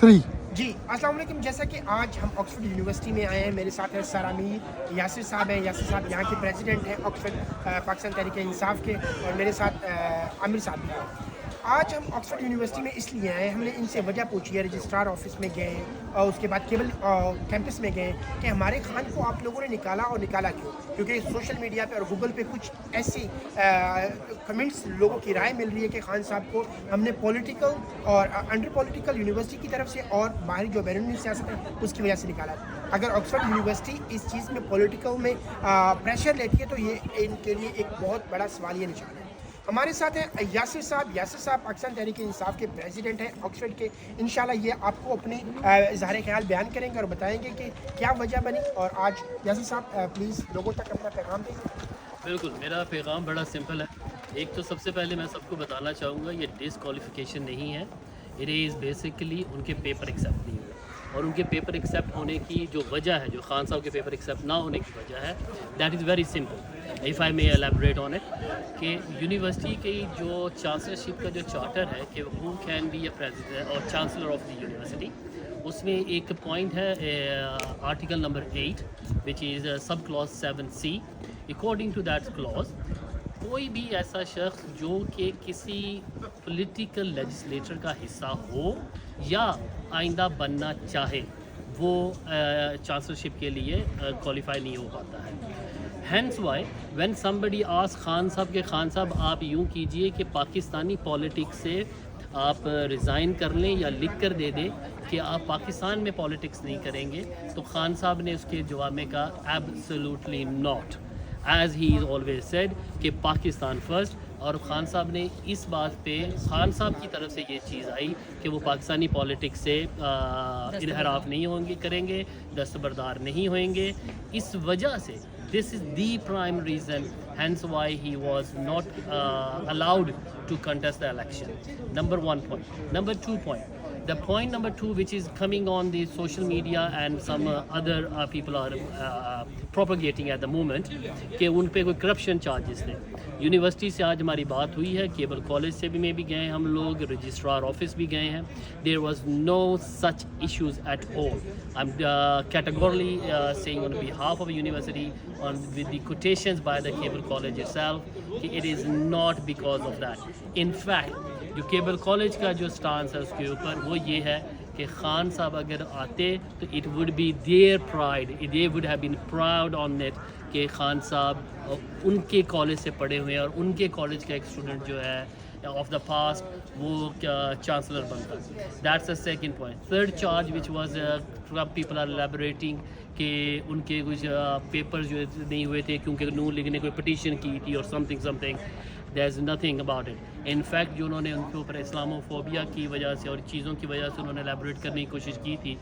3. जी अस्सलाम वालेकुम। जैसा कि आज हम ऑक्सफोर्ड यूनिवर्सिटी में आए हैं, मेरे साथ है सर अमीर यासिर साहब हैं। यासिर साहब यहाँ के प्रेसिडेंट हैं ऑक्सफोर्ड पाकिस्तान तहरीक इंसाफ के, और मेरे साथ आमिर साहब भी हैं। आज हम ऑक्सफोर्ड यूनिवर्सिटी में इसलिए आए, हमने इनसे वजह पूछी है। रजिस्ट्रार ऑफिस में गए और उसके बाद केबल कैंपस में गए कि हमारे खान को आप लोगों ने निकाला, और निकाला क्यों? क्योंकि सोशल मीडिया पे और गूगल पे कुछ ऐसी कमेंट्स लोगों की राय मिल रही है कि खान साहब को हमने पॉलिटिकल और अंडर पॉलिटिकल यूनिवर्सिटी की तरफ से और बाहरी जो बैरून सियासत है उसकी वजह से निकाला। अगर ऑक्सफोर्ड यूनिवर्सिटी इस चीज़ में पॉलिटिकल में प्रेशर लेती है तो ये इनके लिए एक बहुत बड़ा सवालिया निशान है। हमारे साथ हैं यासिर साहब। यासिर साहब पाकिस्तान तहरीक इंसाफ के प्रेसिडेंट हैं ऑक्सफोर्ड के। इंशाल्लाह ये आपको अपने इज़हार ख्याल बयान करेंगे और बताएंगे कि क्या वजह बनी। और आज यासिर साहब प्लीज़ लोगों तक अपना पैगाम दें। बिल्कुल, मेरा पैगाम बड़ा सिंपल है। एक तो सबसे पहले मैं सबको बताना चाहूँगा, ये डिसक्वालिफिकेशन नहीं है। इट इज़ बेसिकली उनके पेपर एक्सेप्ट नहीं हुए, और उनके पेपर एक्सेप्ट होने की जो वजह है, जो खान साहब के पेपर एक्सेप्ट ना होने की वजह है, that is very simple. If I may elaborate on it, कि यूनिवर्सिटी की जो चांसलरशिप का जो चार्टर है कि who can be a president और चांसलर ऑफ द यूनिवर्सिटी, उसमें एक पॉइंट है article number 8 which is sub clause 7C। According to that clause, कोई भी ऐसा शख्स जो कि किसी पॉलिटिकल लेजिस्लेटर का हिस्सा हो या आइंदा बनना चाहे, वो चांसलरशिप के लिए क्वालिफाई नहीं हो पाता है। Hence why when somebody ask Khan Sahab के खान साहब आप यूँ कीजिए कि पाकिस्तानी पॉलिटिक्स से आप रिज़ाइन कर लें या लिख कर दे दें कि आप पाकिस्तान में पॉलिटिक्स नहीं करेंगे, तो खान साहब ने उसके जवाब में कहा absolutely not, as he is always said कि पाकिस्तान फर्स्ट। और ख़ान साहब ने इस बात पे, ख़ान साहब की तरफ से ये चीज़ आई कि वो पाकिस्तानी पॉलिटिक्स से इनहराफ नहीं होंगे, करेंगे, दस्तबरदार नहीं होंगे। इस वजह से this is the prime reason, hence why he was not allowed to contest the election. Number 1 point. Number 2 point. The point number 2, which is coming on the social media and some other people are propagating at the moment, कि उन पे कोई corruption charges थे। University से आज हमारी बात हुई है, केबल कॉलेज से भी में भी गए हम लोग, रजिस्ट्रार ऑफिस भी गए हैं। There was no such issues at all. I am categorically saying on behalf of a university on with the quotations by the cable college itself कि it is not because of that. In fact, जो cable college का जो stance है उसके ऊपर वो ये है कि खान साहब अगर आते तो it would be their pride, they would have been proud on it कि खान साहब उनके कॉलेज से पढ़े हुए हैं और उनके कॉलेज का एक स्टूडेंट जो है ऑफ द पास्ट वो चांसलर बनता है। That's a second point. Third charge which was people are elaborating कि उनके कुछ पेपर्स जो नहीं हुए थे क्योंकि नून लीग ने कोई पटिशन की थी और something. There is nothing about it. In fact जो उन्होंने उनके ऊपर इस्लामोफोबिया की वजह से और चीज़ों की वजह से उन्होंने एलैबोरेट करने की कोशिश की थी,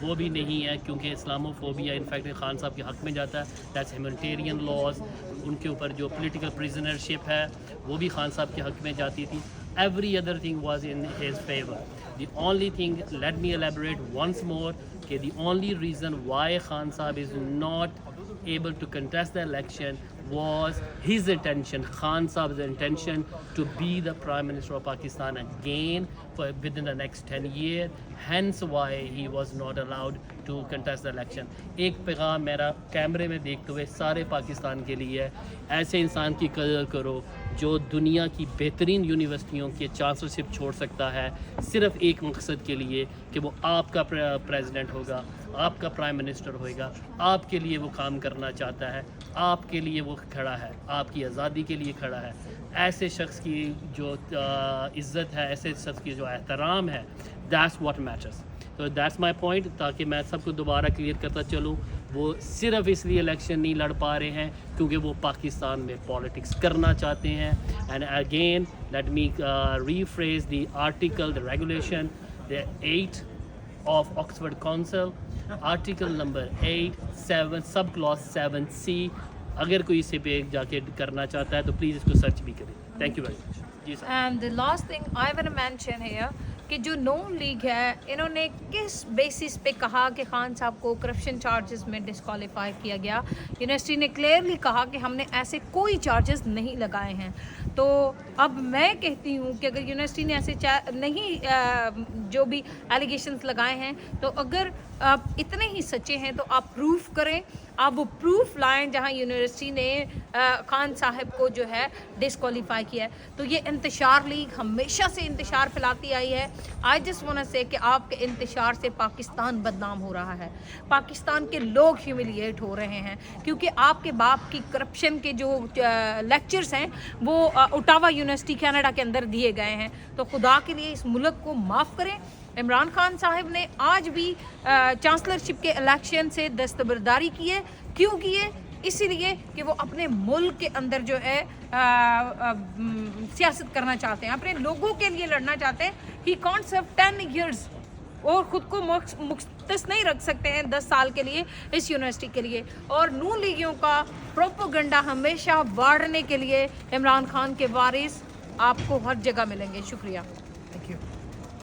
वो भी नहीं है, क्योंकि इस्लामोफोबिया इनफैक्ट खान साहब के हक़ में जाता है। That's humanitarian laws. उनके ऊपर जो पॉलिटिकल प्रिजनरशिप है वो भी खान साहब के हक़ में जाती थी। Every other thing was in his favour. The only thing, let me elaborate once more, कि the only reason why Khan sahab is not able to contest the election was his intention, Khan Saab's intention, to be the Prime Minister of Pakistan again for within the next 10 years. Hence why he was not allowed to contest the election. एक पैगाम मेरा कैमरे में देखते हुए सारे पाकिस्तान के लिए है, ऐसे इंसान की कदर करो जो दुनिया की बेहतरीन यूनिवर्सिटियों की चांसलरशिप छोड़ सकता है सिर्फ एक मकसद के लिए कि वो आपका प्रेसिडेंट होगा, आपका प्राइम मिनिस्टर होएगा, आपके लिए वो काम करना चाहता है, आपके लिए वो खड़ा है, आपकी आज़ादी के लिए खड़ा है। ऐसे शख्स की जो इज़्ज़त है, ऐसे शख्स की जो एहतराम है, दैट्स व्हाट मैटर्स। तो दैट्स माय पॉइंट, ताकि मैं सबको दोबारा क्लियर करता चलूँ, वो सिर्फ इसलिए इलेक्शन नहीं लड़ पा रहे हैं क्योंकि वो पाकिस्तान में पॉलिटिक्स करना चाहते हैं। And again let me rephrase the article, the regulation, the 8 of Oxford Council, article number 8 7 सब क्लॉज 7C। अगर कोई इसे पे जाके करना चाहता है तो प्लीज़ इसको सर्च भी करें। Thank you very much. जी sir. And the last thing I want to mention here कि जो नून लीग है, इन्होंने किस बेसिस पे कहा कि खान साहब को करप्शन चार्जेस में डिस्क्वालीफाई किया गया? यूनिवर्सिटी ने क्लियरली कहा कि हमने ऐसे कोई चार्जेस नहीं लगाए हैं। तो अब मैं कहती हूँ कि अगर यूनिवर्सिटी ने ऐसे नहीं जो भी एलिगेशंस लगाए हैं, तो अगर आप इतने ही सच्चे हैं तो आप प्रूफ करें, आप वो प्रूफ लाएं जहां यूनिवर्सिटी ने खान साहब को जो है डिस्क्वालीफाई किया है। तो ये इंतशार लीग हमेशा से इंतशार फैलाती आई है। आई जस्ट वांट टू से कि आपके इंतशार से पाकिस्तान बदनाम हो रहा है, पाकिस्तान के लोग ह्यूमिलिएट हो रहे हैं, क्योंकि आपके बाप की करप्शन के जो लेक्चर्स हैं वो ओटावा यूनिवर्सिटी कनाडा के अंदर दिए गए हैं। तो खुदा के लिए इस मुल्क को माफ़ करें। इमरान खान साहब ने आज भी चांसलरशिप के इलेक्शन से दस्तबरदारी की है। क्यों की है? इसीलिए कि वो अपने मुल्क के अंदर जो है सियासत करना चाहते हैं, अपने लोगों के लिए लड़ना चाहते हैं। ही कांट सर्व 10 years और ख़ुद को मुख्तस नहीं रख सकते हैं 10 साल के लिए इस यूनिवर्सिटी के लिए। और नून लीगियों का प्रोपोगंडा हमेशा बाढ़ने के लिए इमरान खान के वारिस आपको हर जगह मिलेंगे। शुक्रिया। Thank you.